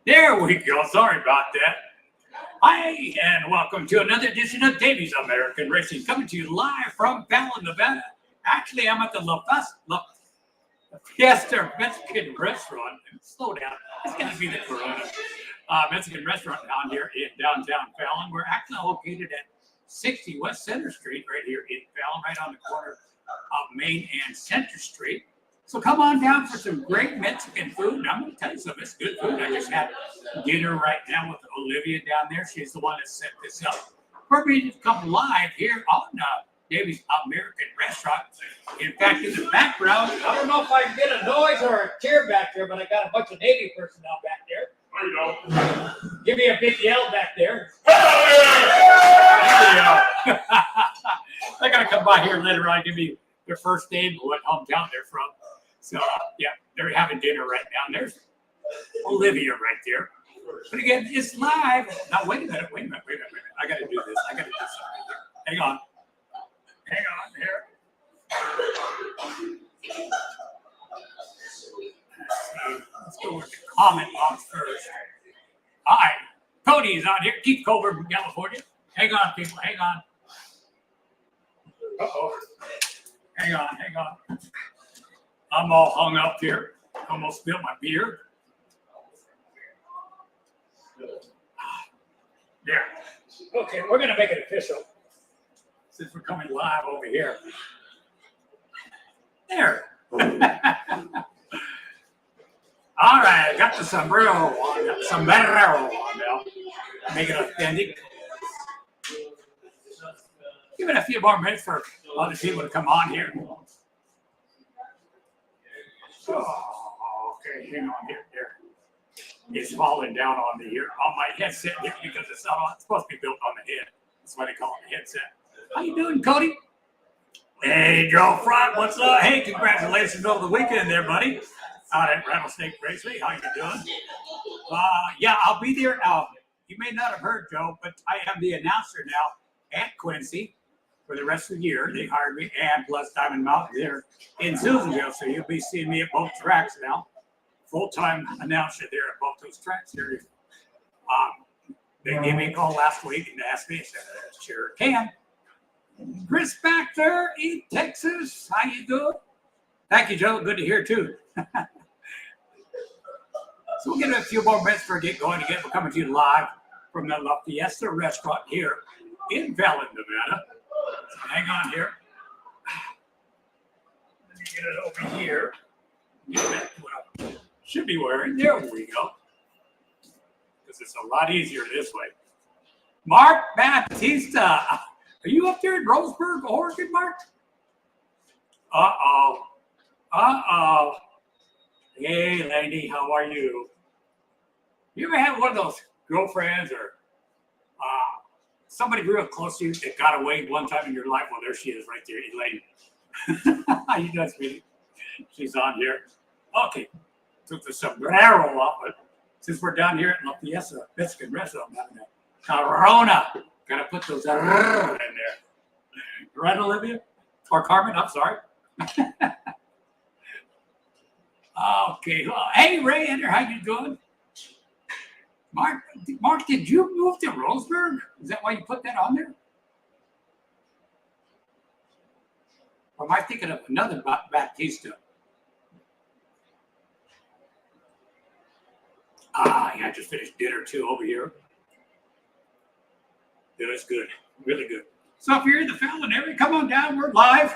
There we go. Sorry about that. Hi, and welcome to another edition of Davey's American Racing, coming to you live from Fallon, Nevada. Actually, I'm at the La Fiesta Mexican restaurant. Slow down. It's got to be the Corona. Mexican restaurant down here in downtown Fallon. We're actually located at 60 West Center Street, right here in Fallon, right on the corner of Main and Center Street. So come on down for some great Mexican food. And I'm going to tell you something, it's good food. I just had dinner right now with Olivia down there. She's the one that set this up. We're going to come live here on Davey's American Restaurant. In fact, in the background, I don't know if I can get a noise or a cheer back there, but I got a bunch of Navy personnel back there. There you go. Give me a big yell back there. They're going to come by here later on, give me their first name, what hometown they're from. So, yeah, they're having dinner right now. And there's Olivia right there. But again, it's live. Now, wait a minute. I got to do this. I got to do something here. Hang on here. Let's go with the comment box first. Hi, Cody's on here. Keith Colbert from California. Hang on, people. Hang on. Uh-oh. Hang on. I'm all hung up here. Almost spilled my beer. There. Okay, we're going to make it official since we're coming live over here. There. All right, got the sombrero on. Got the sombrero on now. Make it authentic. Give it a few more minutes for other people to come on here. Oh, okay, hang on here. It's falling down on me here on my headset here because it's supposed to be built on the head. That's why they call it the headset. How you doing, Cody? Hey, Joe Front, what's up? Hey, congratulations over the weekend there, buddy. Out at Rattlesnake Raceway. How you doing? Yeah, I'll be there. You may not have heard, Joe, but I am the announcer now at Quincy for the rest of the year. They hired me, and plus Diamond Mountain there in Susanville. So you'll be seeing me at both tracks now. Full-time announcer there at both those tracks here. They gave me a call last week and asked me. I said, sure can. Chris back there in Texas. How you doing? Thank you, Joe. Good to hear, too. So we'll get a few more minutes before we get going again. We're coming to you live from the La Fiesta restaurant here in Fallon, Nevada. So hang on here. Let me get it over here. Get back to what I should be wearing. There we go. Because it's a lot easier this way. Mark Baptista. Are you up there in Roseburg, Oregon, Mark? Uh-oh. Hey, lady, how are you? You ever have one of those girlfriends or somebody real close to you that got away one time in your life? Well, there she is right there, Elaine. How you doing, sweetie? She's on here. Okay. Took the sombrero off, but since we're down here at La Fiesta Mexican restaurant down there, Corona. Gotta put those in there. Right, Olivia? Or Carmen, I'm sorry. Okay. Well, hey, Ray, how you doing? Mark, did you move to Roseburg? Is that why you put that on there? Or am I thinking of another Baptista? Yeah, I just finished dinner too over here. Yeah, that's good. Really good. So if you're in the Fallon area, come on down. We're live.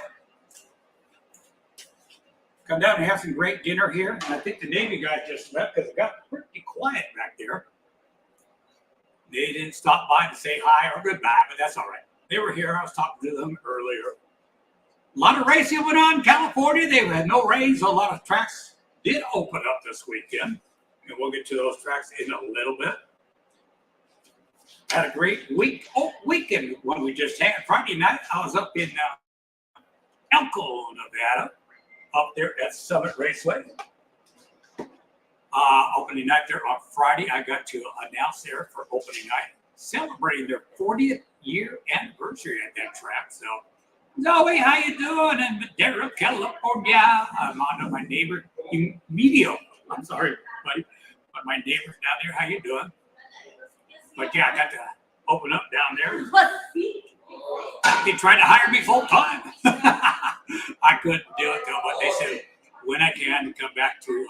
Come down and have some great dinner here. And I think the Navy guys just left because it got pretty quiet back there. They didn't stop by to say hi or goodbye, but that's all right. They were here. I was talking to them earlier. A lot of racing went on in California. They had no rain, so a lot of tracks did open up this weekend, and we'll get to those tracks in a little bit. Had a great weekend when we just had. Friday night, I was up in Elko, Nevada, up there at Summit Raceway. Opening night there on Friday, I got to announce there for opening night, celebrating their 40th year anniversary at that track. So, Zoe, how you doing? In Madera, California. I'm on to my neighbor, Emilio. I'm sorry, buddy, but my neighbor's down there. How you doing? But yeah, I got to open up down there. They tried to hire me full time. I couldn't do it though, but they said when I can come back to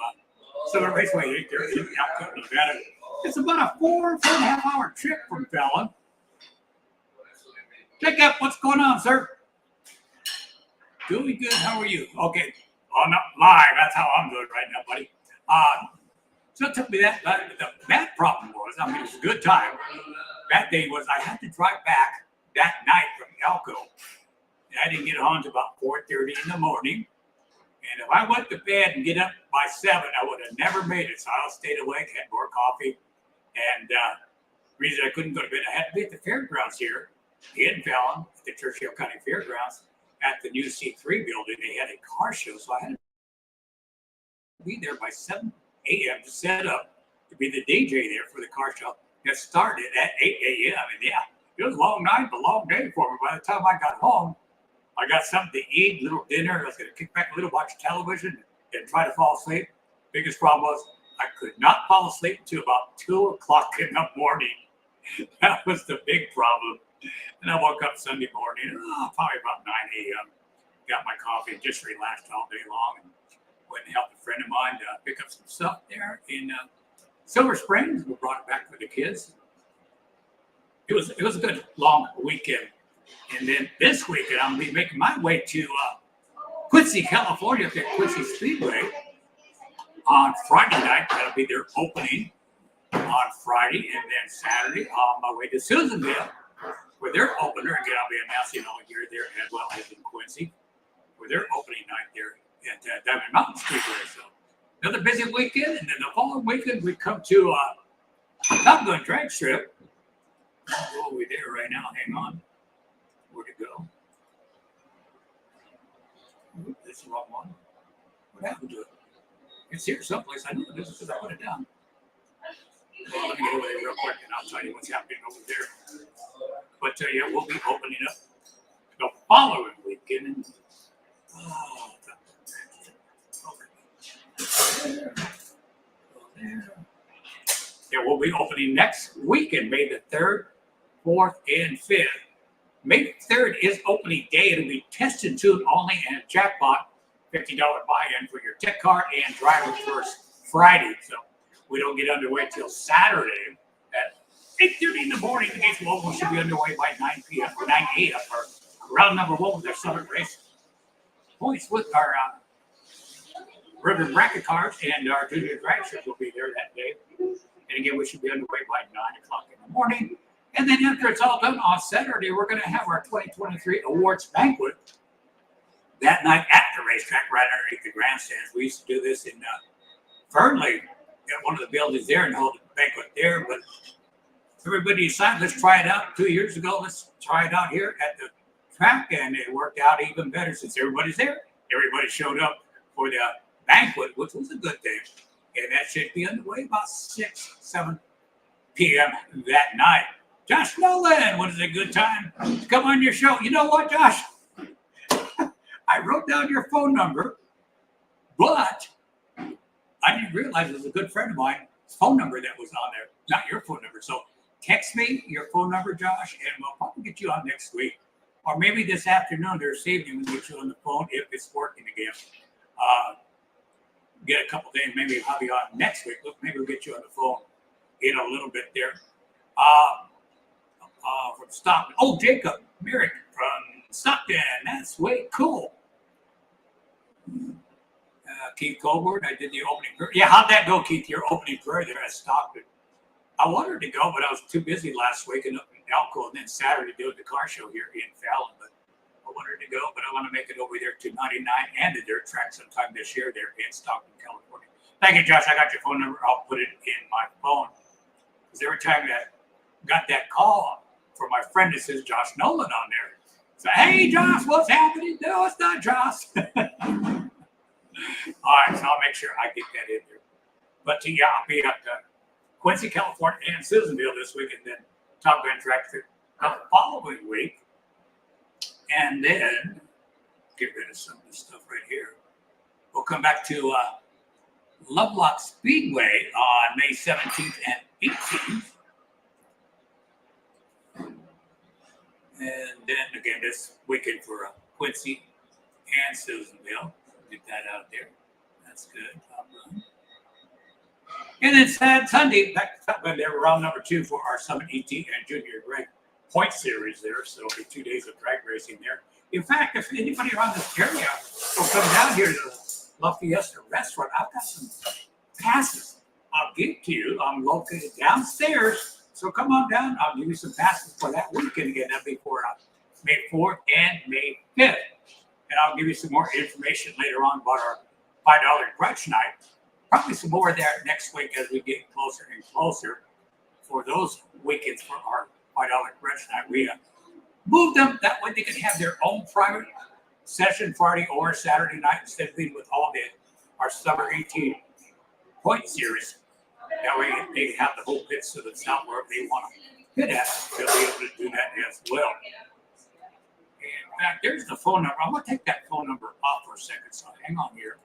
Summit Raceway there in Elko, Nevada. It's about a 4.5 hour trip from Fallon. Jacob, what's going on, sir? Doing good. How are you? Okay, I'm not live. That's how I'm doing right now, buddy. So it took me that. The bad problem was, I mean, it was a good time. That day was I had to drive back that night from Elko. And I didn't get home until about 4:30 in the morning. And if I went to bed and get up by 7, I would have never made it. So I stayed awake, had more coffee. And the reason I couldn't go to bed, I had to be at the fairgrounds here in Fallon, at the Churchill County Fairgrounds, at the new C3 building. They had a car show. So I had to be there by 7 a.m. to set up to be the DJ there for the car show that started at 8 a.m. And yeah, it was a long night, a long day for me. By the time I got home, I got something to eat, a little dinner. I was going to kick back a little, watch television, and try to fall asleep. Biggest problem was I could not fall asleep until about 2 o'clock in the morning. That was the big problem. And I woke up Sunday morning, probably about 9 a.m. Got my coffee and just relaxed all day long. And went and helped a friend of mine pick up some stuff there in Silver Springs. We brought it back for the kids. It was a good long weekend. And then this weekend, I'm going to be making my way to Quincy, California, at the Quincy Speedway on Friday night. That'll be their opening on Friday. And then Saturday, on my way to Susanville for their opener. Again, I'll be announcing all year there as well as in Quincy for their opening night there at Diamond Mountain Speedway. So another busy weekend. And then the following weekend, we come to Top Gun Drag Strip. I'll go over there right now. Hang on. Where'd it go? Ooh, this is the wrong one. What happened to it? It's here someplace. I know this is because I put it down. Well, let me get over there real quick and I'll tell you what's happening over there. But yeah, we'll be opening up the following weekend. Yeah, we'll be opening next weekend, May the 3rd, 4th, and 5th. May 3rd is opening day. It'll be test and tune only and a jackpot, $50 buy-in for your tech car and driver first Friday. So we don't get underway till Saturday at 8:30 in the morning. The gates will should be underway by 9 p.m. or 9 a.m. for round number 1 with our Summit race. Points with our ribbon bracket cars and our junior drag strip will be there that day. And again, we should be underway by 9 o'clock in the morning. And then after it's all done on Saturday, we're going to have our 2023 awards banquet that night at the racetrack right underneath the grandstands. We used to do this in Fernley at one of the buildings there and hold a banquet there. But everybody decided, let's try it out 2 years ago. Let's try it out here at the track. And it worked out even better since everybody's there. Everybody showed up for the banquet, which was a good thing. And that should be underway about 6, 7 p.m. that night. Josh Nolan, what is a good time to come on your show? You know what, Josh? I wrote down your phone number, but I didn't realize it was a good friend of mine's phone number that was on there, not your phone number. So text me your phone number, Josh, and we'll probably get you on next week. Or maybe this afternoon or this evening we'll get you on the phone if it's working again. Get a couple days, maybe I'll be on next week. Look, maybe we'll get you on the phone in a little bit there. From Stockton. Oh, Jacob Merrick from Stockton. That's way cool. Keith Colbert, I did the opening prayer. Yeah, how'd that go, Keith? Your opening prayer there at Stockton. I wanted to go, but I was too busy last week and up in Elko, and then Saturday doing the car show here in Fallon. But wanted to go, but I want to make it over there to 99 and the dirt track sometime this year there in Stockton, California. Thank you, Josh. I got your phone number. I'll put it in my phone. Because every time I got that call from my friend that says Josh Nolan on there, so, hey, Josh, what's happening? No, it's not Josh. All right, so I'll make sure I get that in there. But yeah, I'll be at Quincy, California, and Susanville this week, and then Top Gun track the following week. And then get rid of some of this stuff right here. We'll come back to Lovelock Speedway on May 17th and 18th. And then again, this weekend for Quincy and Susanville. Get that out there. That's good. And then Sunday, back to Top Gun there, round number 2 for our Summit ET and Junior Greg Point Series there. So it'll be 2 days of drag racing there. In fact, if anybody around this area will come down here to the La Fiesta restaurant, I've got some passes I'll give to you. I'm located downstairs. So come on down. I'll give you some passes for that weekend again. That'll be for May 4th and May 5th. And I'll give you some more information later on about our $5 brunch night. Probably some more there next week as we get closer and closer for those weekends for our $5 brunch night. We moved them that way they can have their own private session Friday or Saturday night instead of being with all our Summer 18 Point Series. That way they have the whole pit so that's not where they want to hit at. They'll be able to do that as well. In fact, there's the phone number. I'm going to take that phone number off for a second, so hang on here.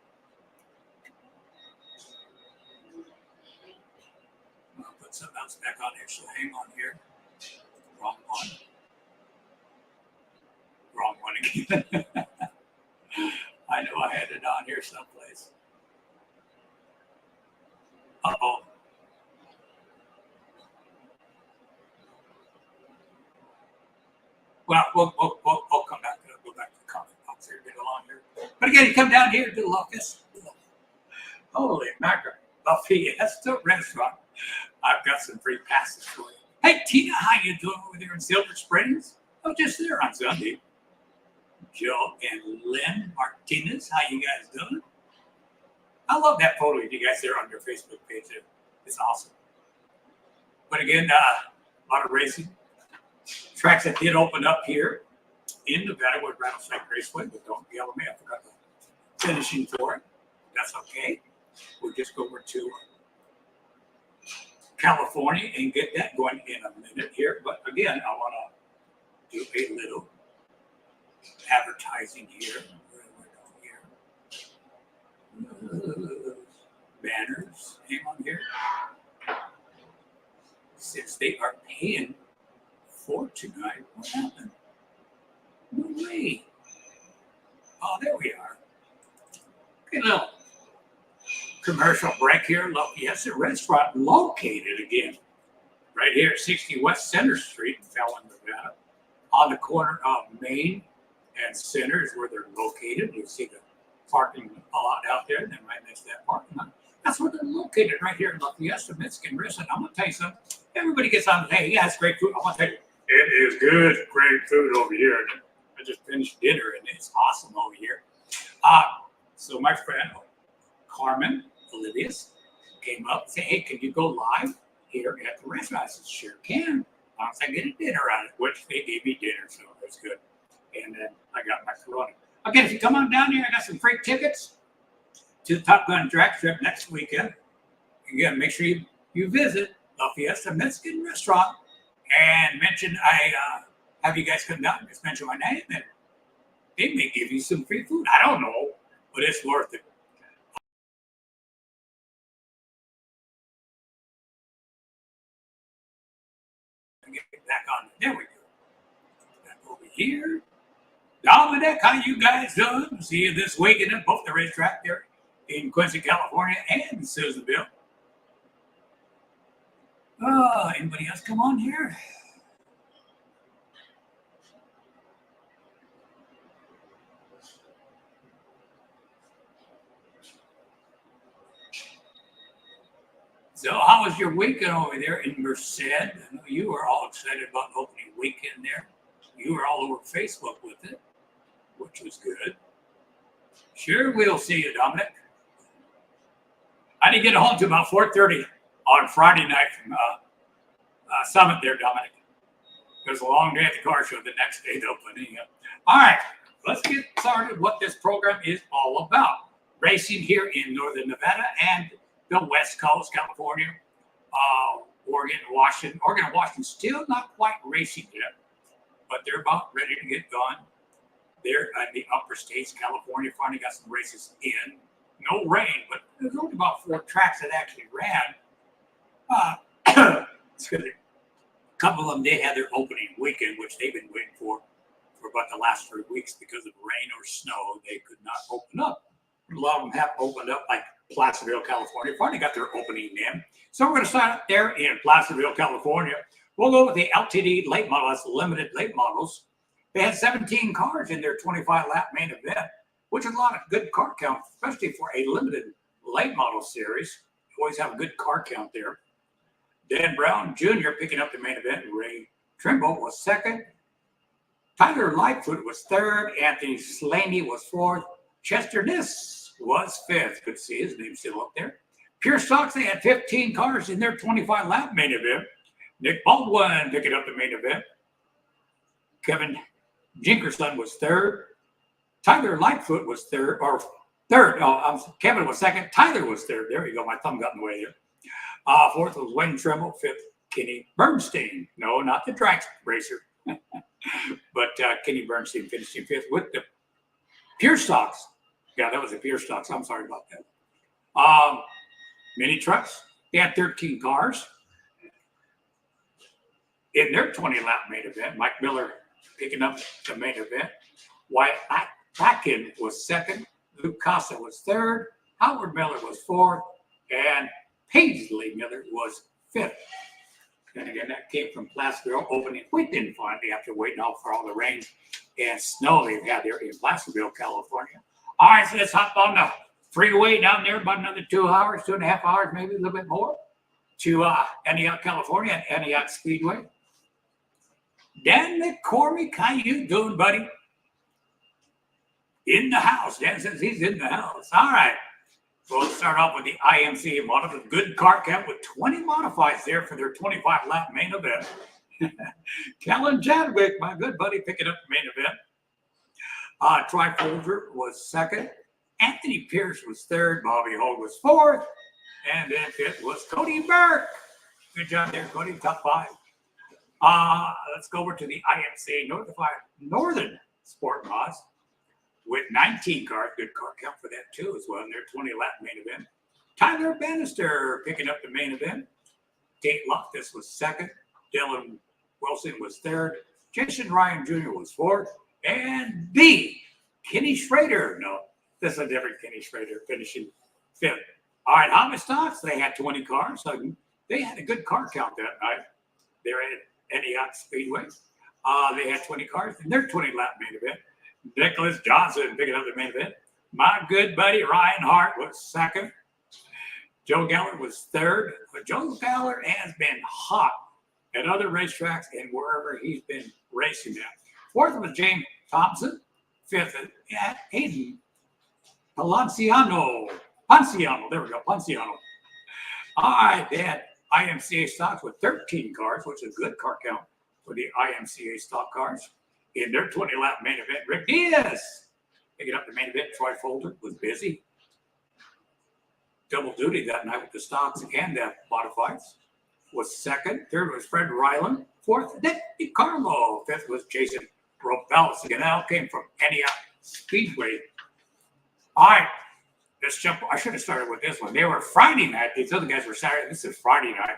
I'll put something else back on here, so hang on here. Wrong one. Wrong one again. I know I had it on here someplace. Uh-oh. Well, we'll come back to it. Go back to the comment box here, get along here. But again, you come down here to the La Fiesta. Holy mackerel. La Fiesta restaurant. I've got some free passes for you. Hey, Tina, how you doing over there in Silver Springs? I was just there on Sunday. Joe and Lynn Martinez, how you guys doing? I love that photo of you guys there on your Facebook page. It's awesome. But again, a lot of racing. Tracks that did open up here in Nevada with Rattlesnake Raceway, but don't yell at me. I forgot the finishing for it. That's okay. We'll just go over to California and get that going in a minute here. But again, I want to do a little advertising here. Banners, hang on here. Since they are paying for tonight, what happened? No way. Oh, there we are. Okay, little commercial break here. La Fiesta restaurant located again right here at 60 West Center Street in Fallon, Nevada. On the corner of Main and Center is where they're located. You see the parking lot out there, and then right next to that parking lot. That's where they're located, right here in La Fiesta Mexican Restaurant. I'm going to tell you something. Everybody gets on, hey, yeah, it's great food. I want to tell you, it is good, great food over here. I just finished dinner, and it's awesome over here. So my friend, Carmen Olivius, came up and said, hey, can you go live here at the restaurant? I said, sure can. Once I get a dinner on it, which they gave me dinner, so that's good. And then I got my Corona. Again, if you come on down here, I got some free tickets to the Top Gun drag strip next weekend. Again, make sure you visit La Fiesta Mexican Restaurant and mention I have you guys come down and just mention my name, and they may give you some free food. I don't know, but it's worth it. Get back on. There we go. Back over here. Dominic, how you guys doing? See you this weekend at both the racetrack there in Quincy, California, and Susanville. Anybody else come on here? So how was your weekend over there in Merced? I know you were all excited about opening weekend there. You were all over Facebook with it. which was good. Sure, we'll see you, Dominic. I didn't get home to about 4:30 on Friday night from Summit there, Dominic. It was a long day at the car show the next day, though. But anyhow. All right, let's get started what this program is all about. Racing here in Northern Nevada and the West Coast, California, Oregon, Washington. Oregon and Washington still not quite racing yet, but they're about ready to get going. They're in the upper states. California finally got some races in. No rain, but there's only about 4 tracks that actually ran. Excuse me. A couple of them did have their opening weekend, which they've been waiting for about the last 3 weeks because of rain or snow. They could not open up. A lot of them have opened up, like Placerville, California. Finally got their opening in. So we're going to start up there in Placerville, California. We'll go with the LTD late model. That's limited late models. They had 17 cars in their 25-lap main event, which is a lot of good car count, especially for a limited late model series. You always have a good car count there. Dan Brown Jr. picking up the main event. Ray Trimble was second. Tyler Lightfoot was third. Anthony Slaney was fourth. Chester Niss was fifth. Good to see his name still up there. Pure Stocks, they had 15 cars in their 25-lap main event. Nick Baldwin picking up the main event. Kevin Jinkerson was third. Tyler Lightfoot was third. Kevin was second. Tyler was third. There you go. My thumb got in the way there. Fourth was Wayne Trimble. Fifth, Kenny Bernstein. No, not the drag racer. But Kenny Bernstein finishing fifth with the Pure Stocks. Yeah, that was the Pure Stocks. I'm sorry about that. Mini trucks. They had 13 cars in their 20-lap main event. Mike Miller picking up the main event. Wyatt Atkin was second. Luke Costa was third. Howard Miller was fourth. And Paisley Miller was fifth. And again, that came from Placerville opening weekend finally after waiting out for all the rain and snow they've had there in Placerville, California. All right, so let's hop on the freeway down there about another 2 hours, 2.5 hours, maybe a little bit more, to Antioch, California, at Antioch Speedway. Dan McCormick, how you doing, buddy? In the house. Dan says he's in the house. All right. So let's start off with the IMCA model. A good car count with 20 modifieds there for their 25-lap main event. Kellen Chadwick, my good buddy, picking up the main event. Troy Folger was second. Anthony Pierce was third. Bobby Hogue was fourth. And then fifth was Cody Burke. Good job there, Cody. Top 5. Let's go over to the IMCA Northern Sport Mods with 19 cars. Good car count for that, too, as well in their 20-lap main event. Tyler Bannister picking up the main event. Tate Loftus was second. Dylan Wilson was third. Jason Ryan Jr. was fourth. And Kenny Schrader. No, this is a different Kenny Schrader finishing fifth. All right, Honda Stocks, they had 20 cars. So they had a good car count that night. They're at Antioch Speedway. They had 20 cars in their 20-lap main event. Nicholas Johnson picking up the main event. My good buddy Ryan Hart was second. Joe Geller was third. But Joe Geller has been hot at other racetracks and wherever he's been racing at. Fourth was James Thompson. Fifth, Hayden Ponciano. There we go, Ponciano. All right, they had IMCA stocks with 13 cars, which is a good car count for the IMCA stock cars. In their 20-lap main event, Rick Diaz picking up the main event. Troy Folger was busy. Double duty that night with the stocks and the modifieds. Was second. Third was Fred Ryland. Fourth, Nick DiCarlo. Fifth was Jason Ropellis. Again, that all came from Antioch Speedway. All right, let's jump. I should have started with this one. They were Friday night. These other guys were Saturday. This is Friday night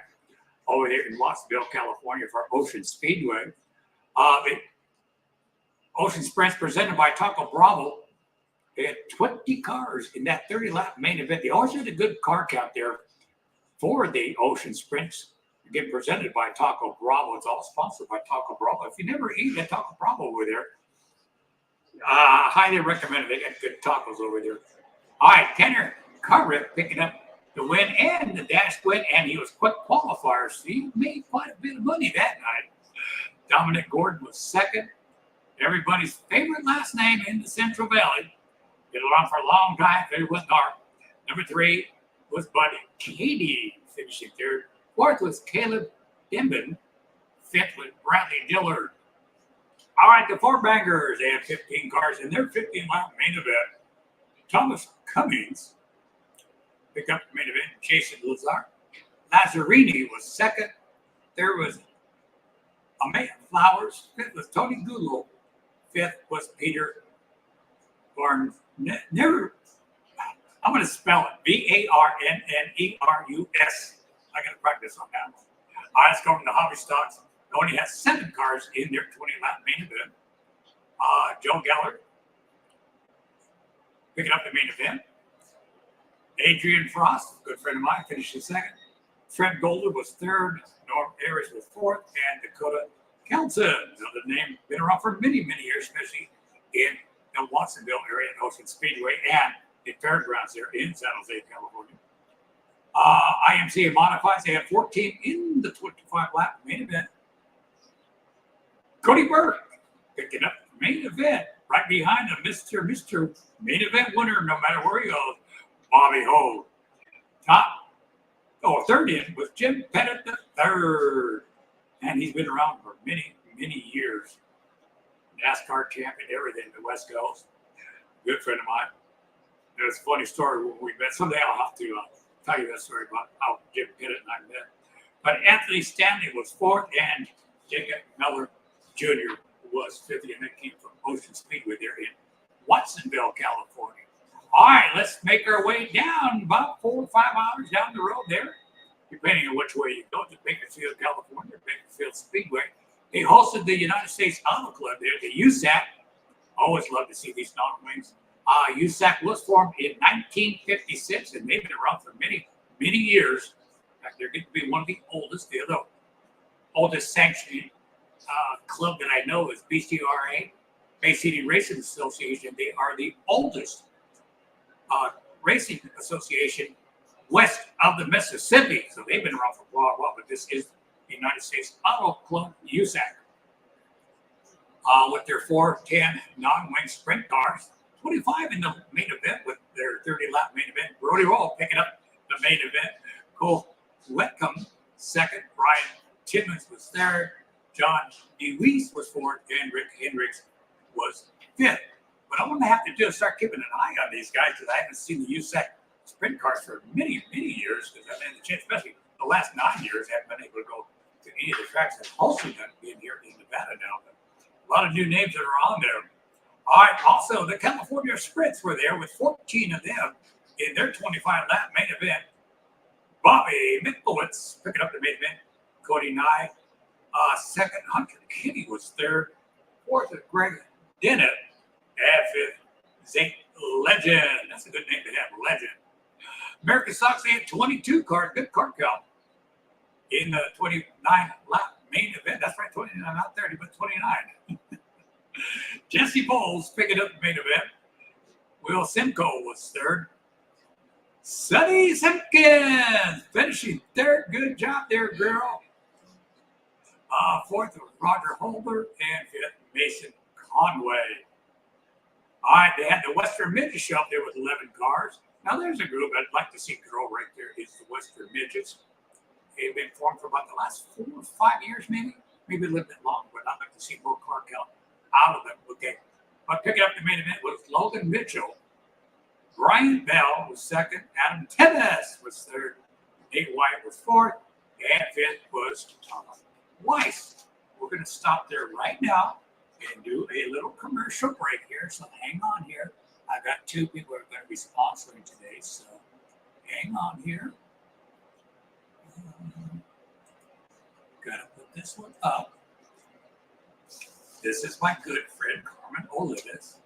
over there in Wattsville, California for Ocean Speedway. Ocean Sprints presented by Taco Bravo. They had 20 cars in that 30-lap main event. They always had a good car count there for the Ocean Sprints. Again, presented by Taco Bravo. It's all sponsored by Taco Bravo. If you never eat at Taco Bravo over there, highly recommend it. They got good tacos over there. All right, Tanner Carrick picking up the win and the dash win, and he was quick qualifier, so he made quite a bit of money that night. Dominic Gordon was second. Everybody's favorite last name in the Central Valley. Been around for a long time. It was dark. Number 3 was Buddy Katie, finishing 3rd. 4th was Caleb Imbin. 5th was Bradley Dillard. All right, the 4 bangers. They had 15 cars in their 15-lap main event. Thomas Cummings picked up the main event. Jason Lazzarini was 2nd. 3rd was Amaya Flowers. 5th was Tony Goodlow. 5th was Peter Barnes. I'm going to spell it. Barnnerus. I got to practice on that. All right, let's go from the hobby stocks. It only has 7 cars in their 20-lap main event. Joe Geller picking up the main event. Adrian Frost, good friend of mine, finished 2nd. Trent Golder was 3rd. Norm Ayers was 4th. And Dakota Kelson, another name, been around for many, many years, especially in the Watsonville area at Ocean Speedway and the fairgrounds there in San Jose, California. IMCA modifieds, they had 14 in the 25-lap main event. Cody Burke picking up the main event right behind the Mr. Main Event winner, no matter where he goes, Bobby Hogue. 3rd in was Jim Pettit III. And he's been around for many, many years. NASCAR champion, everything, the West Coast. Good friend of mine. There's a funny story when we met. Someday I'll have to tell you that story about how Jim Pettit and I met. But Anthony Stanley was 4th, and Jacob Miller Jr. was 5th, and that came from Ocean Speedway there in Watsonville, California. All right, let's make our way down about 4 or 5 hours down the road there, depending on which way you go to Bakersfield, California, Bakersfield Speedway. They hosted the United States Auto Club there, the USAC. Always love to see these non-wings. USAC was formed in 1956, and they've been around for many, many years. In fact, they're going to be one of the oldest. The other oldest sanctioning club that I know is BCRA, Bay City Racing Association. They are the oldest racing association west of the Mississippi. So they've been around for a while, but this is the United States Auto Club, USAC. With their 410 non-wing sprint cars, 25 in the main event with their 30-lap main event. Brody Roll picking up the main event. Cole Whitcomb, 2nd. Brian Timmons was 3rd. John DeWeese was 4th. And Rick Hendricks was 5th. What I'm going to have to do is start keeping an eye on these guys because I haven't seen the USAC sprint cars for many, many years. Because I've had the chance, especially the last 9 years, I haven't been able to go to any of the tracks that Holstein done being here in Nevada now. But a lot of new names that are on there. All right, also, the California Sprints were there with 14 of them in their 25-lap main event. Bobby Mickowitz picking up the main event. Cody Nye, 2nd. Hunter Kitty was 3rd. 4th is Greg Dennett. And 5th, Zane Legend. That's a good name to have, Legend. American Sox, they had 22 cars, good car count, in the 29-lap main event. That's right, 29, not 30, but 29. Jesse Bowles picking up the main event. Will Simcoe was 3rd. Sonny Simpkins finishing 3rd. Good job there, girl. 4th was Roger Holder. And 5th, Mason Conway. All right, they had the Western Midget show up there with 11 cars. Now, there's a group I'd like to see grow right there. Is the Western Midgets. They've been formed for about the last 4 or 5 years, maybe a little bit long, but I'd like to see more car count out of them. Okay, but picking up the main event was Logan Mitchell. Brian Bell was 2nd. Adam Tevez was 3rd. Nate White was 4th. And 5th was Thomas Weiss. We're going to stop there right now and do a little commercial break here. So hang on here. I've got 2 people who are going to be sponsoring today. So hang on here. Got to put this one up. This is my good friend, Carmen Olivis.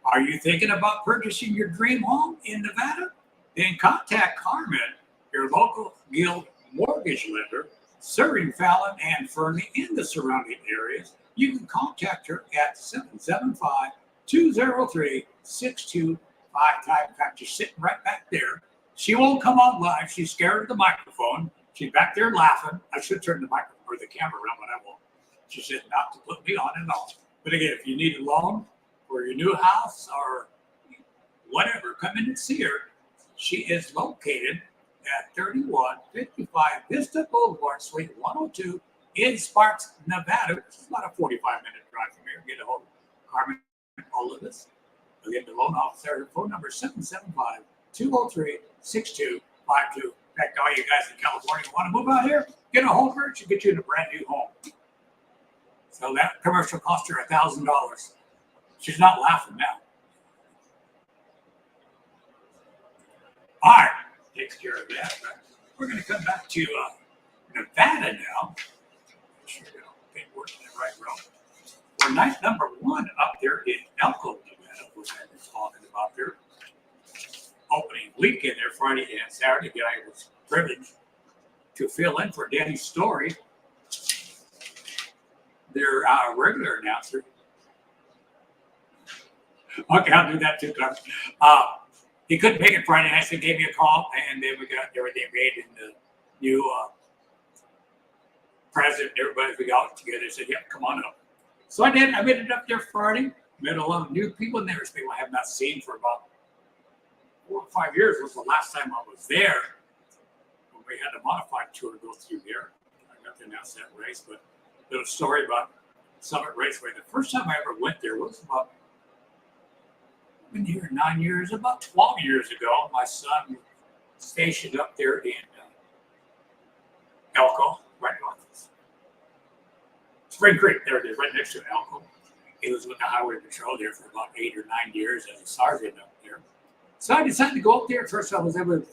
Are you thinking about purchasing your dream home in Nevada? Then contact Carmen, your local Guild mortgage lender, serving Fallon and Fernie in the surrounding areas. You can contact her at 775-203-6255. In fact, she's sitting right back there. She won't come on live. She's scared of the microphone. She's back there laughing. I should turn the microphone or the camera around, but I won't. She said not to put me on and off. But again, if you need a loan for your new house or whatever, come in and see her. She is located at 3155 Vista Boulevard, Suite 102 in Sparks, Nevada. Which is about a 45-minute drive from here. Get a hold of Carmen, all of this. Again, the loan officer, phone number 775-203-6252. In fact, all you guys in California who want to move out here, get a hold of her. She'll get you in a brand new home. So that commercial cost her $1,000. She's not laughing now. All right, takes care of that. We're going to come back to Nevada now. Sure, okay, we're in the right road. We're night number 1 up there in Elko, Nevada, which I was talking about there. Opening weekend there, Friday and Saturday. Again, I was privileged to fill in for Danny Story, their regular announcer. Okay, I'll do that too, Clark. He couldn't make it Friday night, so he gave me a call, and then we got everything made in the new president. Everybody, we got together and said, "Yep, come on up." So I did. I made it up there Friday. Met a lot of new people in there. There's people I have not seen for about 4 or 5 years. Was the last time I was there when we had a modified tour go through there. I got to announce that race, but a little story about Summit Raceway. The first time I ever went there was about, I've been here 9 years, about 12 years ago. My son stationed up there in Elko, right north of Spring Creek. There it is, right next to Elko. He was with the Highway Patrol there for about 8 or 9 years as a sergeant up there. So I decided to go up there. First, I was able to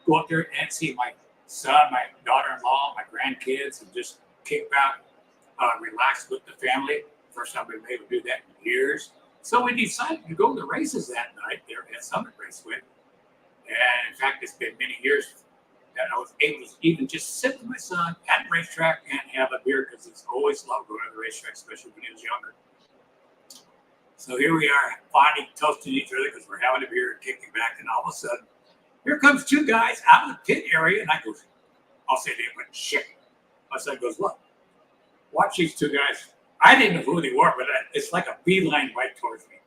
go up there and see my son, my daughter-in-law, my grandkids, and just kick back, relax with the family. First time we've been able to do that in years. So we decided to go to the races that night there at Summit Raceway. And in fact, it's been many years that I was able to even just sit with my son at the racetrack and have a beer, because he's always loved going to the racetrack, especially when he was younger. So here we are, finally toasting each other because we're having a beer and kicking back, and all of a sudden, here comes 2 guys out of the pit area, and I go, I'll say they went, "Shit." My son goes, "Look, watch these 2 guys." I didn't know who they were, but it's like a beeline right towards me.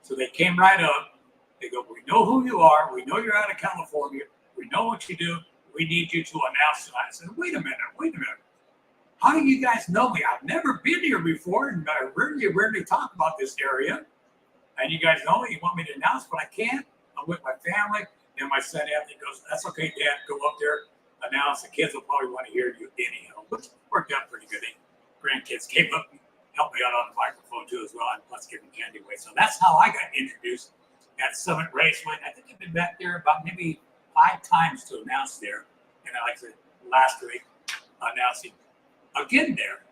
So they came right up. They go, "We know who you are. We know you're out of California. We know what you do. We need you to announce tonight." I said, wait a minute. How do you guys know me? I've never been here before, and I rarely talk about this area. And you guys know me. You want me to announce, but I can't. I'm with my family. And my son Anthony goes, "That's okay, Dad. Go up there, announce. The kids will probably want to hear you anyhow." Which worked out pretty good. Grandkids came up and helped me out on the microphone too as well, and plus giving candy away. So that's how I got introduced at Summit Raceway. I think I've been back there about maybe 5 times to announce there. And like I said, last week, announcing again there.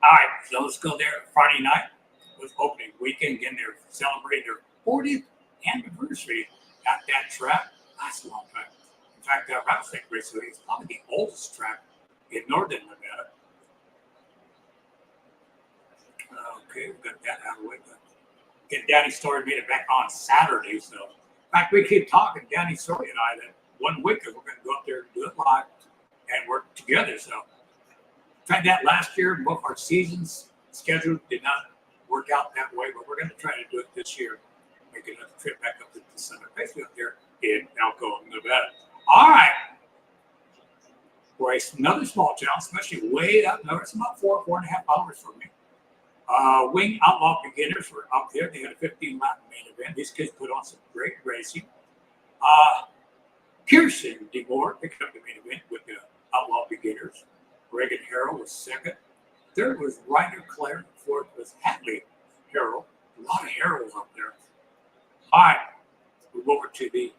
All right, so let's go there. Friday night was opening weekend. Again, they're celebrating their 40th anniversary at that track. That's a long time. In fact, Rattlesnake Raceway is probably the oldest track in northern Nevada. Okay, we got that out of the way. Get Danny Story made it back on Saturday. So, in fact, we keep talking, Danny Story and I, that one week we're going to go up there and do it live and work together. So, tried that last year. Both our seasons scheduled did not work out that way, but we're going to try to do it this year. Make another trip back up to the Summit, basically up there in Elko, Nevada. All right. Race another small town, especially way up north. It's about 4.5 hours from me. Wing Outlaw Beginners were up there. They had a 15-lap main event. These kids put on some great racing. Kirsten DeMoore picked up the main event with the Outlaw Beginners. Reagan Harrell was second. Third was Ryder Clare. Fourth was Hadley Harrell. A lot of Harrells up there. All right. Move over to the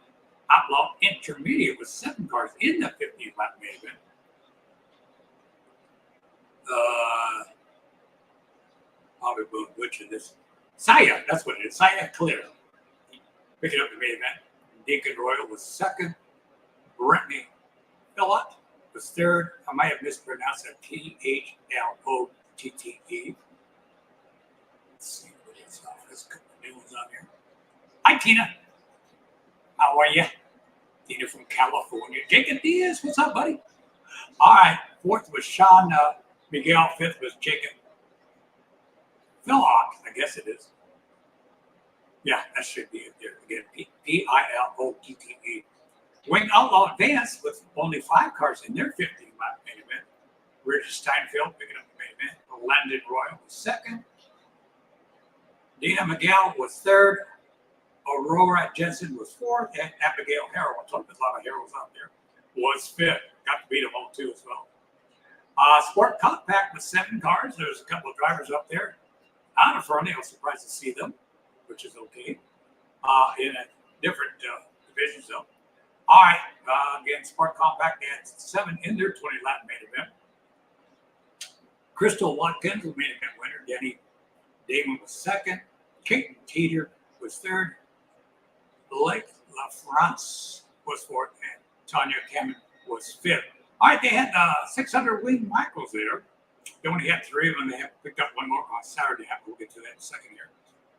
Outlaw Intermediate with 7 cars in the 15-lap main event. Probably butcher this. Saya, that's what it is. Saya Clear. Picking up the main event. Deacon Royal was second. Brittany Phillott was third. I might have mispronounced it. Phlotte. Let's see what it is. There's a couple of new ones on here. Hi, Tina. How are you? Tina from California. Jacob Diaz, what's up, buddy? All right. Fourth was Sean Miguel. Fifth was Jacob Philot, I guess it is. Yeah, that should be it there. Again, Pilotte. Wing Outlaw advanced with only 5 cars in their 15-lap main event. Richard Steinfeld picking up the main event. Landon Royal was second. Dina McGowan was third. Aurora Jensen was fourth. And Abigail Harrell, I told you a lot of Harrells out there, was fifth. Got to beat them all too as well. Sport Compact with 7 cars. There's a couple of drivers up there. Out of front, I was surprised to see them, which is okay. In a different division zone. All right, again, Sport Compact, they had 7 in their 20-lap main event. Crystal Watkins was main event winner. Denny Damon was second. Kate Teeter was third. Blake LaFrance was fourth. And Tanya Cameron was fifth. All right, they had 600 wing Michaels there. They only had 3 of them. They have picked up 1 more on Saturday. We'll get to that in a second here.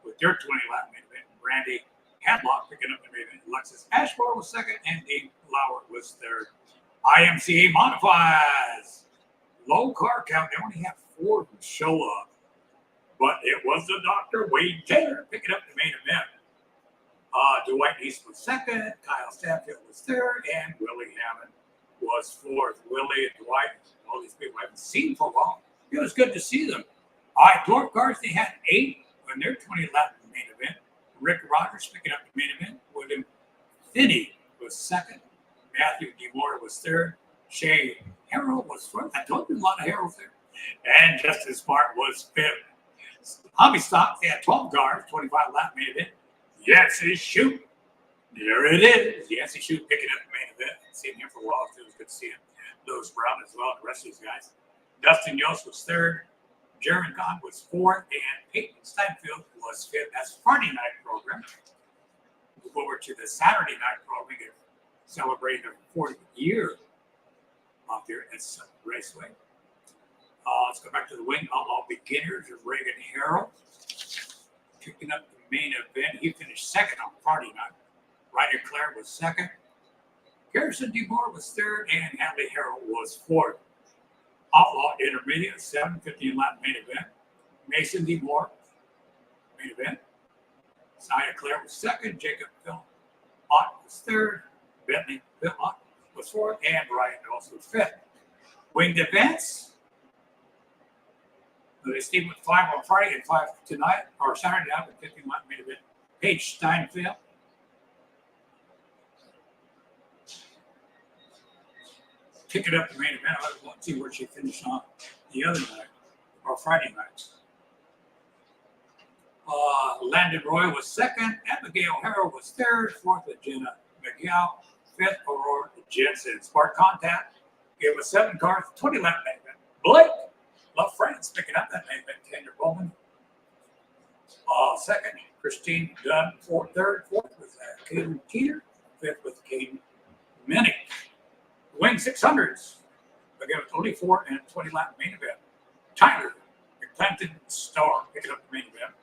With their 20-lap main event, Brandy Hadlock picking up the main event. Alexis Ashmore was second, and Dave Lauer was third. IMCA modifies. Low car count. They only have 4 who show up. But it was the Dr. Wade Taylor picking up the main event. Dwight East was second. Kyle Stanfield was third. And Willie Hammond was fourth. Willie and Dwight, all these people I haven't seen for a while. It was good to see them. All right, dwarf cars, they had 8 in their 20-lap main event. Rick Rogers picking up the main event. William Finney was second. Matthew DeMora was third. Shay Harrell was fourth. I told you a lot of Harrells there. And Justin Smart was fifth. Hobby Stock, they had 12 cars, 25-lap main event. Yancey Shoot. There it is. Yancey Shoot picking up the main event. Seen him for a while, too. It was good to see him. Lewis Brown as well, and the rest of these guys. Dustin Yost was third. Jeremy Kahn was fourth, and Peyton Steinfeld was fifth. That's Friday night program. We'll go over to the Saturday night program and celebrate their 40th year out there at Raceway. Let's go back to the Wing Outlaw Beginners of Reagan Harrell. Picking up the main event. He finished second on Friday night. Ryder Clare was second. Garrison DeMore was third, and Hadley Harrell was fourth. Outlaw Intermediate, 7:15-lap main event. Mason DeMore, main event. Saya Clare was second. Jacob Philott was third. Bentley Philott was fourth, and Ryan Nelson was fifth. Winged events. They stayed with 5 on Friday and 5 tonight, or Saturday night with 15-lap main event. Paige Steinfeld. Picking up the main event. I want to see where she finished on the other night, or Friday night. Landon Roy was second. Abigail Harrell was third. Fourth, Jenna McGowan. Fifth, Aurora Jensen. Spark Contact gave us 7 cars, 20-lap main event. Blake LaFrance picking up that main event. Tanya Bowman. Second, Christine Dunn. Third, fourth was Caden Teeter. Fifth with Caden Minnick. Wing 600s. Again, with only 4 and a 20-lap main event. Tyler McClellan Star picking up the main event.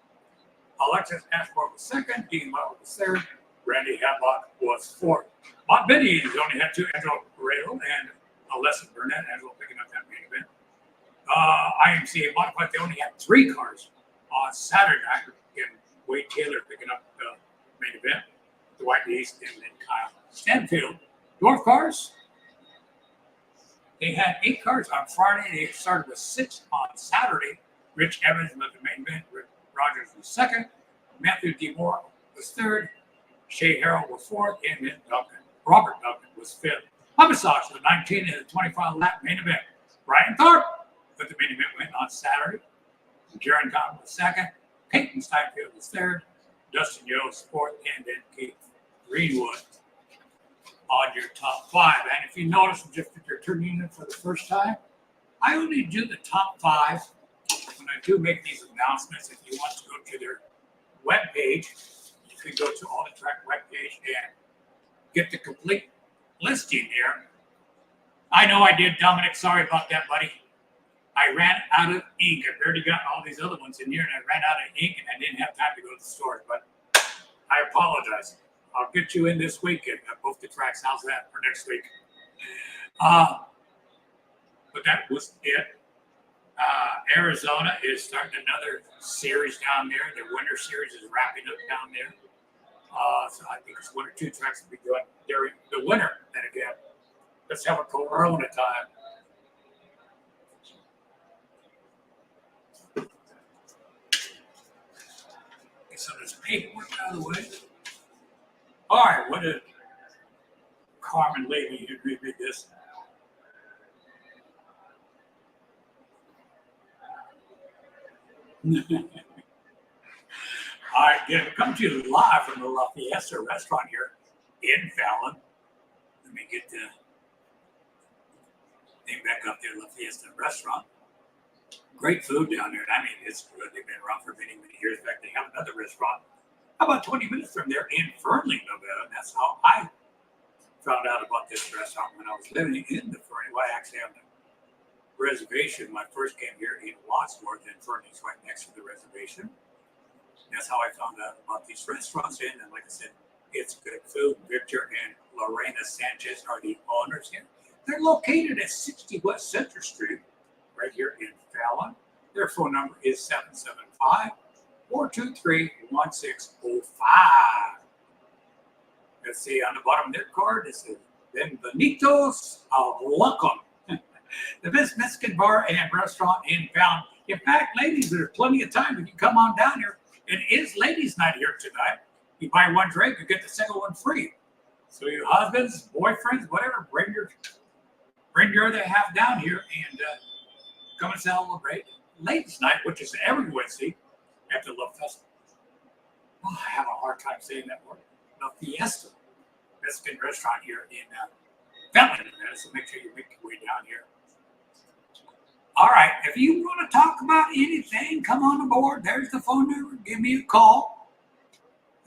Alexis Ashmore was second. Dean Lauer was third. Randy Hadlock was fourth. Mont Benny only had 2, Angelo Guerrero and Alessa Burnett. Angelo picking up that main event. IMCA modified, they only had 3 cars on Saturday night. Again, Wade Taylor picking up the main event. Dwight East and then Kyle Stanfield. Dwarf cars. They had 8 cars on Friday. They started with 6 on Saturday. Rich Evans was the main event. Rick Rogers was second. Matthew DeMore was third. Shay Harrell was fourth. And then Robert Duncan was fifth. Homicide was 19 in the 25-lap main event. Brian Thorpe with the main event went on Saturday. Jaron Cotton was second. Peyton Steinfeld was third. Dustin Yost fourth. And then Kate Greenwood on your top 5. And if you notice, just if you're tuning in for the first time, I only do the top 5 when I do make these announcements. If you want to go to their webpage, you can go to All the Track webpage and get the complete listing here. I know I did, Dominic. Sorry about that, buddy. I ran out of ink. I've already got all these other ones in here, and I ran out of ink, and I didn't have time to go to the store. But I apologize. I'll get you in this week at both the tracks. How's that for next week? But that was it. Arizona is starting another series down there. Their winter series is wrapping up down there. So I think it's one or two tracks will be doing during the winter. And again, let's have a Corona time. Get some of this paperwork out of the way. All right, what did Carmen Levy, you read this? All right, yeah, come to you live from the La Fiesta restaurant here in Fallon. Let me get the name back up there, La Fiesta restaurant. Great food down there. I mean, it's good. They've been around for many, many years. In fact, they have another restaurant about 20 minutes from there in Fernley, Nevada. And that's how I found out about this restaurant when I was living in the Fernley. Well, I actually have the reservation when I first came here in Wadsworth, and Fernley's right next to the reservation. That's how I found out about these restaurants. And like I said, it's good food. Victor and Lorena Sanchez are the owners here. They're located at 60 West Center Street, right here in Fallon. Their phone number is 775-423-1605. Let's see, on the bottom of their card, it says, Bienvenidos a Welcome. The best Mexican bar and restaurant in Fallon. In fact, ladies, there's plenty of time. If you come on down here, it is ladies' night here tonight. You buy one drink, you get the second one free. So your husbands, boyfriends, whatever, bring your other half down here and come and celebrate ladies' night, which is every Wednesday at the La Fiesta. Oh, I have a hard time saying that word. La Fiesta Mexican restaurant here in Fallon. So make sure you make your way down here. All right, if you want to talk about anything, come on board. There's the phone number. Give me a call.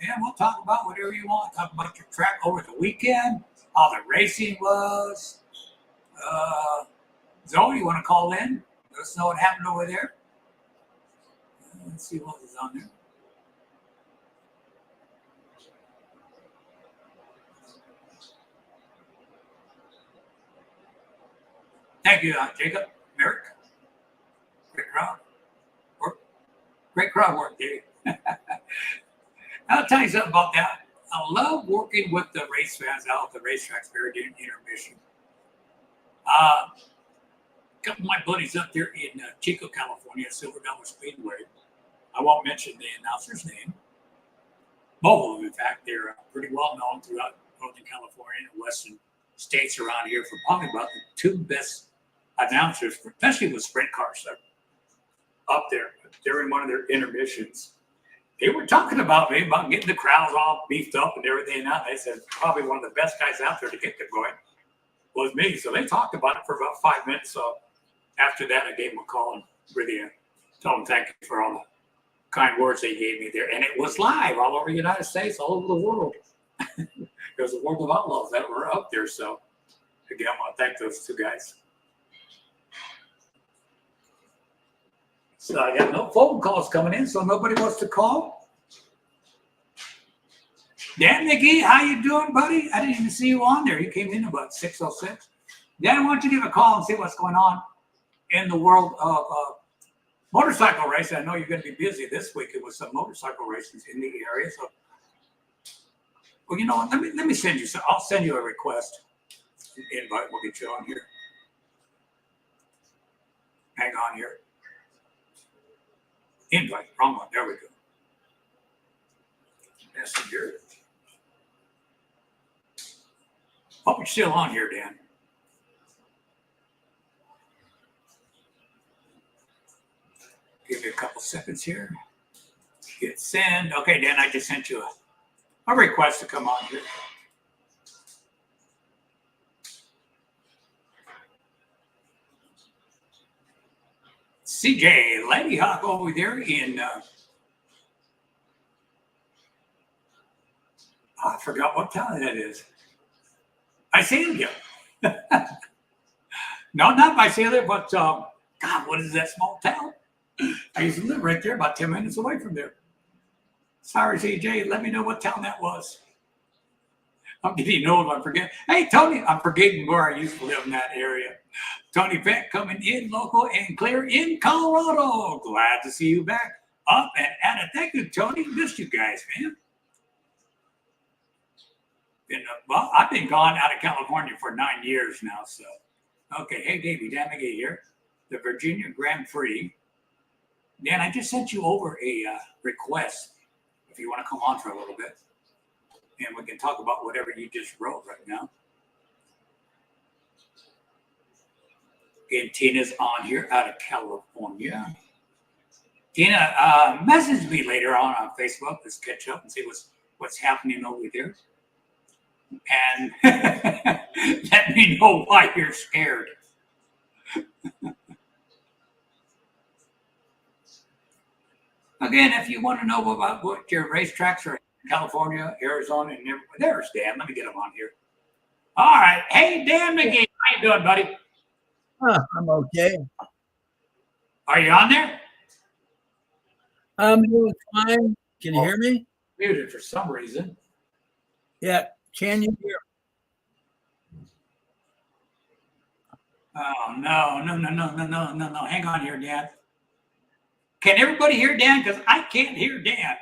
And we'll talk about whatever you want. Talk about your track over the weekend, how the racing was. Zoe, you want to call in? Let us know what happened over there. Let's see what was on there. Thank you, Jacob, Merrick. Great crowd work. Great crowd work, Dave. I'll tell you something about that. I love working with the race fans out at the racetracks during intermission. A couple of my buddies up there in Chico, California, Silver Dollar Speedway. I won't mention the announcer's name. Both of them, in fact, they're pretty well known throughout Northern California and Western states around here for probably about the two best announcers, especially with sprint cars up there during one of their intermissions. They were talking about me about getting the crowds all beefed up and everything. Now they said probably one of the best guys out there to get them going was me. So they talked about it for about 5 minutes. So after that, I gave them a call and really told them thank you for all the kind words they gave me there. And it was live all over the United States, all over the world. There's a world of outlaws that were up there. So again, I want to thank those two guys. So I got no phone calls coming in, so nobody wants to call. Dan McGee, how you doing, buddy? I didn't even see you on there. You came in about 6:06. Dan, why don't you give a call and see what's going on in the world of motorcycle racing? I know you're going to be busy this weekend with some motorcycle races in the area. So, well, you know what? Let me send you. I'll send you a request, an invite. We'll get you on here. Hang on here. Invite, wrong one. There we go. Messenger. Hope you're still on here, Dan. Give me a couple seconds here. Hit send. Okay, Dan, I just sent you a request to come on here. CJ Lady Hawk over there in I forgot what town that is. Visalia. No, not Visalia, but God, what is that small town? I used to live right there, about 10 minutes away from there. Sorry, CJ, let me know what town that was. I'm getting old, I forget. Hey, Tony, I'm forgetting where I used to live in that area. Tony Peck coming in local and clear in Colorado. Glad to see you back up and at it. Thank you, Tony. Missed you guys, man. Well, I've been gone out of California for 9 years now. So, okay. Hey, Davey, Damage here. The Virginia Grand Prix. Dan, I just sent you over a request if you want to come on for a little bit. And we can talk about whatever you just wrote right now. And Tina's on here out of California. Tina, message me later on Facebook. Let's catch up and see what's happening over there. And let me know why you're scared. Again, if you want to know about what your racetracks are in California, Arizona, and everywhere, there's Dan. Let me get him on here. All right. Hey, Dan McGee. How you doing, buddy? I'm okay. Are you on there? I'm doing fine. Can you hear me? Muted for some reason. Yeah. Can you hear me? Oh, no. Hang on here, Dan. Can everybody hear Dan? Because I can't hear Dan.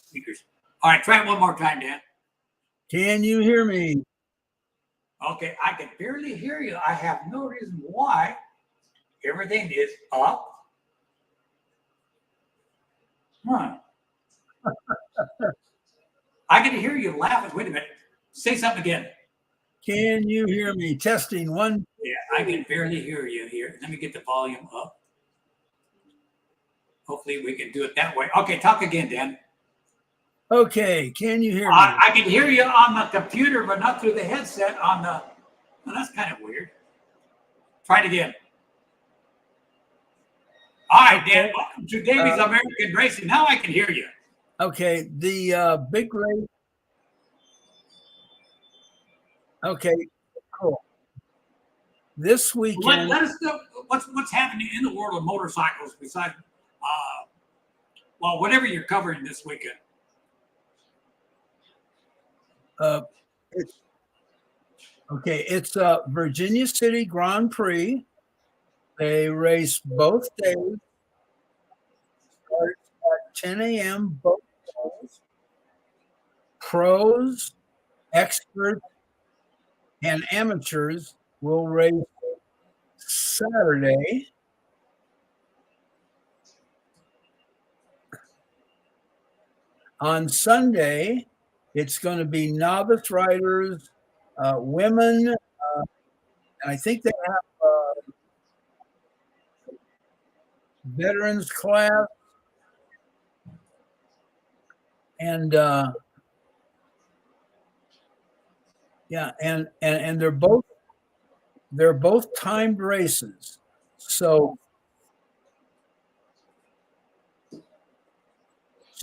Speakers. All right, try it one more time, Dan. Can you hear me? Okay, I can barely hear you. I have no reason why. Everything is up. Huh. I can hear you laughing. Wait a minute. Say something again. Can you hear me? Testing one. Yeah, I can barely hear you here. Let me get the volume up. Hopefully we can do it that way. Okay, talk again, Dan. Okay, can you hear me? I can hear you on the computer, but not through the headset on the... Well, that's kind of weird. Try it again. All right, Dan, Okay. welcome to Davey's American Racing. Now I can hear you. Okay, the big race. Okay, cool. This weekend. Let us know what's happening in the world of motorcycles besides, well, whatever you're covering this weekend. It's Virginia City Grand Prix. They race both days. Starts at 10 a.m. both days. Pros, experts, and amateurs will race Saturday. On Sunday, it's going to be novice riders, women, and I think they have veterans class, and and they're both timed races. So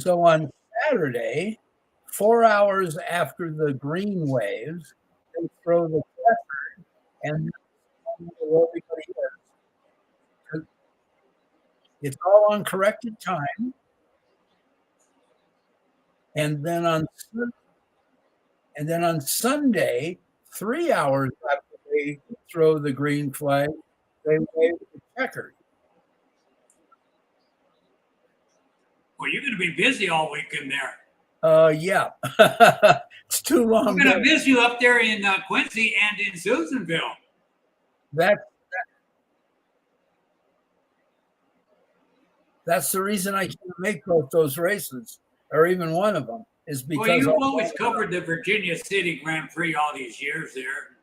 on Saturday, 4 hours after the green waves, they throw the record, and everybody is. It's all on corrected time. And then on Sunday, 3 hours after they throw the green flag, they wave the checkered. Well, you're going to be busy all weekend there. Yeah. It's too long. We're going to miss you up there in Quincy and in Susanville. That's the reason I can't make both those races, or even one of them, is because... Well, you've always covered the Virginia City Grand Prix all these years there.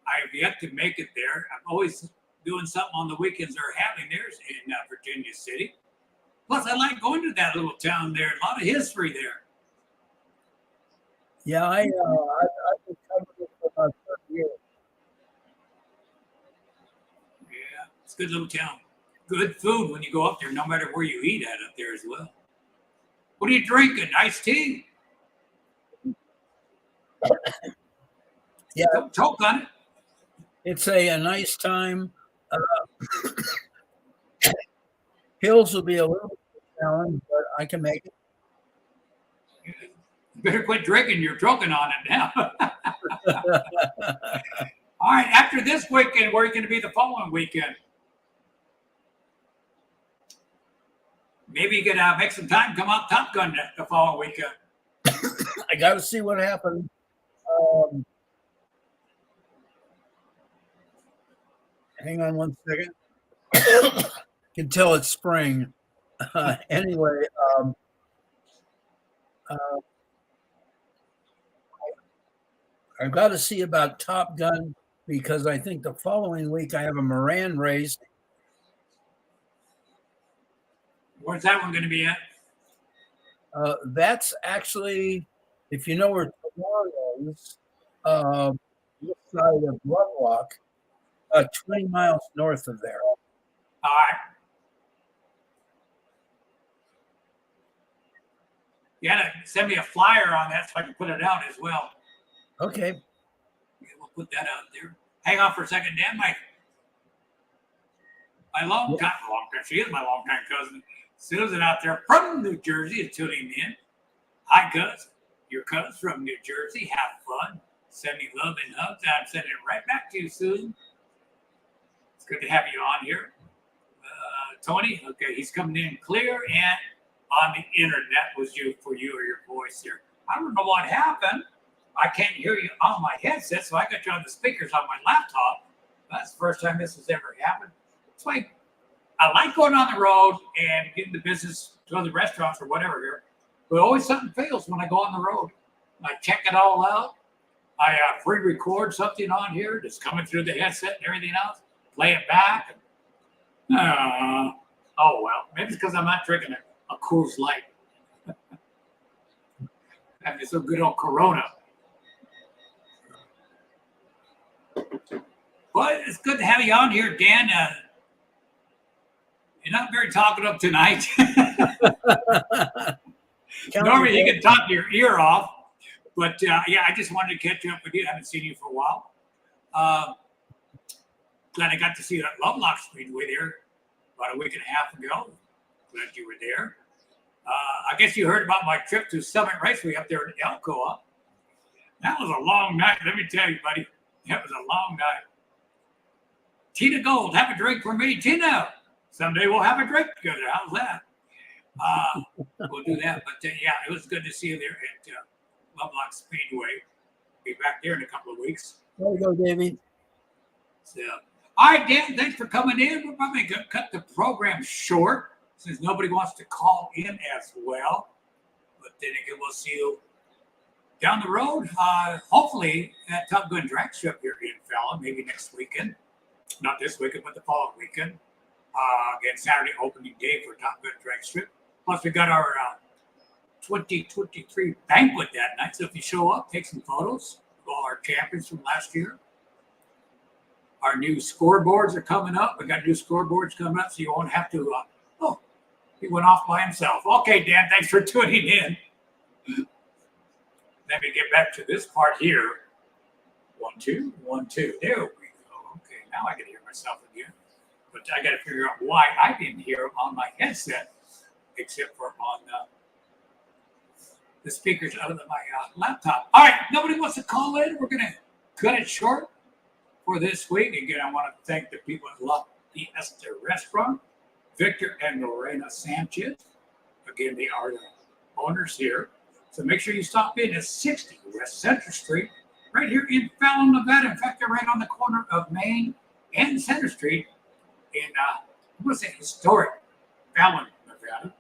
I've yet to make it there. I'm always doing something on the weekends or having theirs in Virginia City. Plus, I like going to that little town there. A lot of history there. Yeah, I've been covering it for about 30 years. Yeah, it's a good little town. Good food when you go up there, no matter where you eat at up there as well. What are you drinking? Iced tea? Yeah. Don't choke on it. It's a nice time. Hills will be a little bit challenging, but I can make it. You better quit drinking. You're choking on it now. All right, after this weekend, where are you going to be the following weekend? Maybe you could make some time, come out Top Gun the following weekend. I got to see what happens. Hang on one second. Can tell it's spring. Anyway, I've got to see about Top Gun because I think the following week I have a Moran race. Where's that one going to be at? That's actually, if you know where Toronto is, this side of Lovelock, 20 miles north of there. All right. You got to send me a flyer on that so I can put it out as well. Okay. Yeah, we'll put that out there. Hang on for a second, Dan. My long-time, she is my long-time cousin, Susan out there from New Jersey is tuning in. Hi, cuz. Your cuz from New Jersey. Have fun. Send me love and hugs. I'm sending it right back to you, Susan. It's good to have you on here. Tony, okay, he's coming in clear and on the internet was you or your voice here. I don't know what happened. I can't hear you on my headset, so I got you on the speakers on my laptop. That's the first time this has ever happened. It's like I like going on the road and getting the business to other restaurants or whatever here, but always something fails when I go on the road. I check it all out. I pre-record something on here that's coming through the headset and everything else. Play it back. Oh well, maybe it's because I'm not drinking a Coors Light. Having some good old Corona. But it's good to have you on here, Dan. You're not very talkative tonight. Normally you can talk your ear off. But yeah, I just wanted to catch up with you. I haven't seen you for a while. Glad I got to see you at Lovelock Speedway there about a week and a half ago. Glad you were there. I guess you heard about my trip to Summit Raceway up there in Elkoa. That was a long night. Let me tell you, buddy. That was a long night. Tina Gold, have a drink for me, Tina. Someday we'll have a drink together. How's that? We'll do that. But yeah, it was good to see you there at Lovelock Speedway. Be back there in a couple of weeks. There you go, Davey. So, all right, Dan, thanks for coming in. We're probably going to cut the program short since nobody wants to call in as well. But then again, we'll see you down the road, hopefully at Top Gun Drag Strip here in Fallon, maybe next weekend. Not this weekend, but the following weekend. Again, Saturday opening day for Top Gun Drag Strip. Plus, we got our 2023 banquet that night. So if you show up, take some photos of all our champions from last year. Our new scoreboards are coming up. We got new scoreboards coming up, so you won't have to. He went off by himself. Okay, Dan, thanks for tuning in. Let me get back to this part here. 1, 2, 1, 2. There we go. Okay, now I can hear myself again. But I got to figure out why I didn't hear on my headset, except for on the speakers out of my laptop. All right, nobody wants to call in. We're going to cut it short for this week. Again, I want to thank the people at La Fiesta Restaurant, Victor and Lorena Sanchez. Again, they are the owners here. So make sure you stop in at 60 West Center Street, right here in Fallon, Nevada. In fact, they're right on the corner of Main and Center Street in, I'm going to say historic Fallon, Nevada.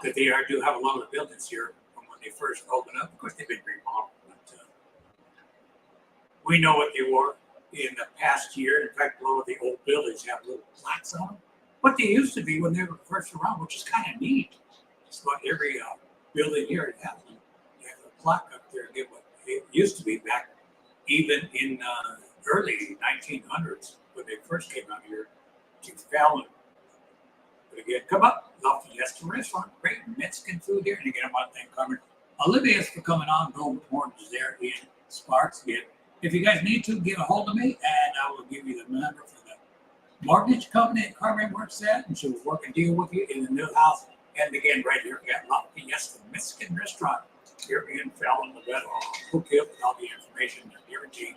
Because they do have a lot of the buildings here from when they first opened up. Of course, they've been remodeled, but we know what they were in the past year. In fact, a lot of the old buildings have little plaques on them. What they used to be when they were first around, which is kind of neat. It's what every building here has. You have a plaque up there again, what it used to be back even in early 1900s when they first came out here to Fallon. But again, come up, La Fiesta Restaurant, great Mexican food here. And again, I want to thank Carmen Olivia's for coming on. Golden Orange there in Sparks. Again, if you guys need to, get a hold of me, and I will give you the number for the mortgage company that Carmen works at, and she will work a deal with you in the new house. And again, right here at La Fiesta Mexican Restaurant. here in Fallon, Nevada. I'll hook you up with all the information. I guarantee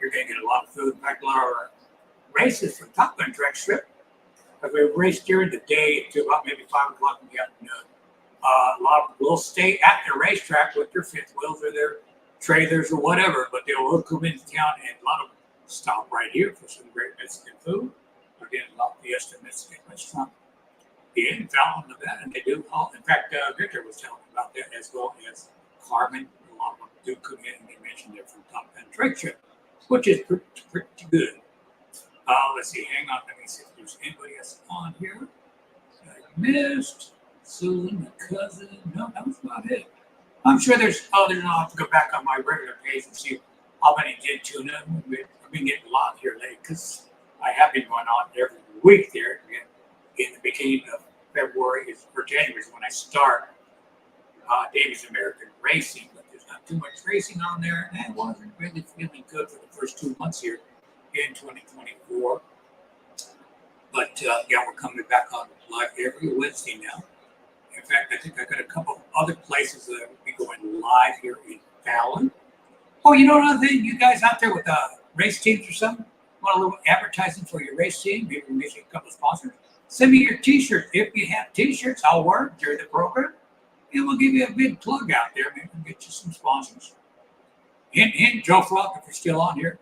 you're going to get a lot of food. In fact, a lot of our races from Top Gun Track Strip, but we race during the day to about maybe 5 o'clock in the afternoon. A lot of people will stay at the racetrack with their fifth wheels or their trailers or whatever, but they'll come into town and a lot of them stop right here for some great Mexican food. Again, La Fiesta Mexican restaurant in Fallon, Nevada, and they do all. In fact, Victor was telling me about that as well as Carmen. A lot of them do come in and they mentioned they're from Top Gun Track Strip, which is pretty good. Let's see, hang on, let me see if there's anybody else on here that I missed. Susan, the cousin. No, that was about it. I'm sure there's others. I'll have to go back on my regular page and see how many did tune in. I've been getting a lot here lately because I have been going on every week there. In the beginning of February or January is when I start Davey's American Racing, but there's not too much racing on there, and it wasn't really feeling good for the first 2 months here in 2024. But yeah, we're coming back on live every Wednesday now. In fact, I think I got a couple of other places that will be going live here in Fallon. Oh, you know another thing? You guys out there with race teams or something? Want a little advertising for your race team? Maybe we'll get you a couple of sponsors. Send me your t-shirts. If you have t-shirts, I'll wear them during the program. And we'll give you a big plug out there. Maybe we'll get you some sponsors. Hint, Joe Flock, if you're still on here.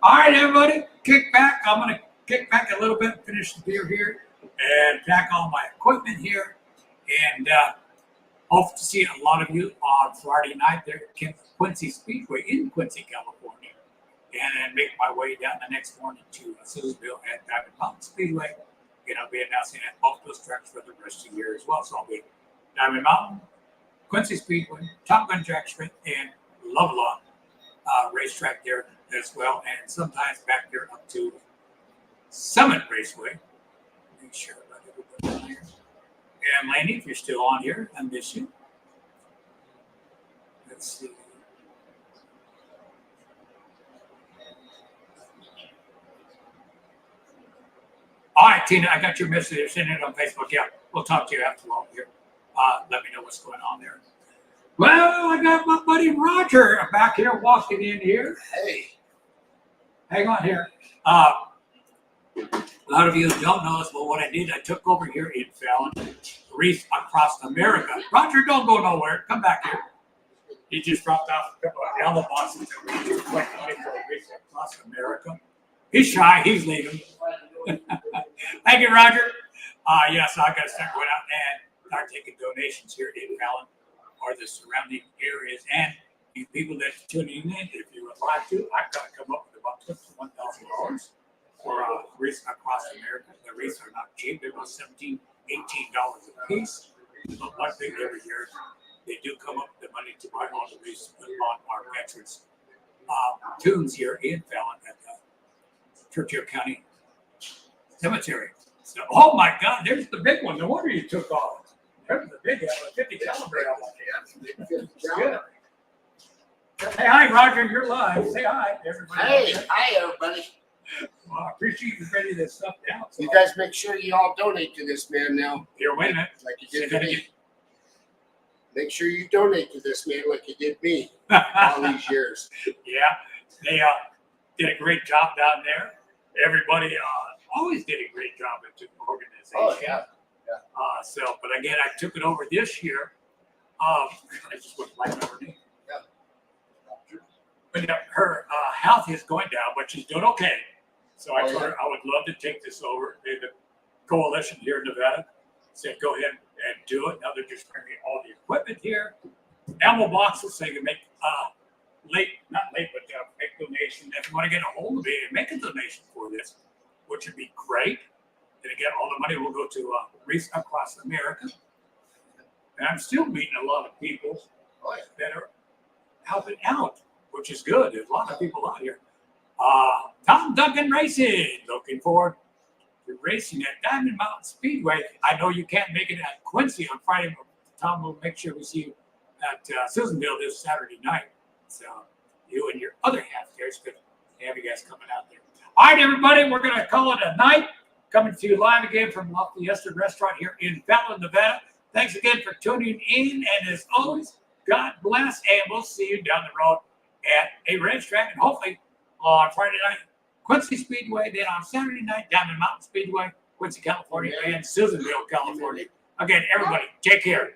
All right, everybody, kick back. I'm going to kick back a little bit, finish the beer here, and pack all my equipment here. And hope to see a lot of you on Friday night there at Quincy Speedway in Quincy, California. And then make my way down the next morning to Susanville at Diamond Mountain Speedway. And I'll be announcing at both those tracks for the rest of the year as well. So I'll be Diamond Mountain, Quincy Speedway, Top Gun Track Strip, and Lovelock racetrack there as well. And sometimes back there up to Summit Raceway. Make sure about everybody on here. And Laney, if you're still on here, I miss you. Let's see. All right, Tina, I got your message. Send it on Facebook. Yeah, we'll talk to you after all here. Let me know what's going on there. Well, I got my buddy Roger back here walking in here. Hey. Hang on here. A lot of you don't know this, but what I did, I took over here in Fallon, Race Across America. Roger, don't go nowhere. Come back here. He just dropped off a couple of yellow boxes that we just went for Race Across America. He's shy. He's leaving. Thank you, Roger. Yes, I got to start going out and start taking donations here in Fallon or the surrounding areas. And you people that are tuning in, if you would like to, I've got to come up with about $21,000 for a race across America. The races are not cheap. They're about $17, $18 a piece. But one thing every year, they do come up with the money to buy all the races on our veterans tunes here in Fallon at the Churchill County Cemetery. So, oh my God, there's the big one. No wonder you took off. There's the big 50 caliber. Good. Hey, hi, Roger. You're live. Say hi, everybody. Hey, hi, everybody. Well, I appreciate you ready this stuff down. So You guys make sure you all donate to this man now, here, wait a minute. like you Say did that me. again. Make sure you donate to this man like you did me all these years. Yeah, they did a great job down there. Everybody always did a great job at the organization. Oh, yeah. So, but again, I took it over this year. I just wouldn't like her name. Yeah. But her health is going down, but she's doing okay. So I told her I would love to take this over. The coalition here in Nevada said, go ahead and do it. Now they're just bringing all the equipment here, ammo boxes, so you can make not late, but make donations. If you want to get a hold of me and make a donation for this, which would be great. And again, all the money will go to Race Across America. And I'm still meeting a lot of people that are helping out, which is good. There's a lot of people out here. Tom Duncan Racing, looking forward to racing at Diamond Mountain Speedway. I know you can't make it at Quincy on Friday, but Tom will make sure we see you at Susanville this Saturday night. So you and your other half there, it's good to have you guys coming out there. All right, everybody, we're going to call it a night. Coming to you live again from La Fiesta Restaurant here in Fallon, Nevada. Thanks again for tuning in. And as always, God bless. And we'll see you down the road at a racetrack. And hopefully on Friday night, Quincy Speedway. Then on Saturday night, down in Mountain Speedway, Quincy, California, and Susanville, California. Again, everybody, take care.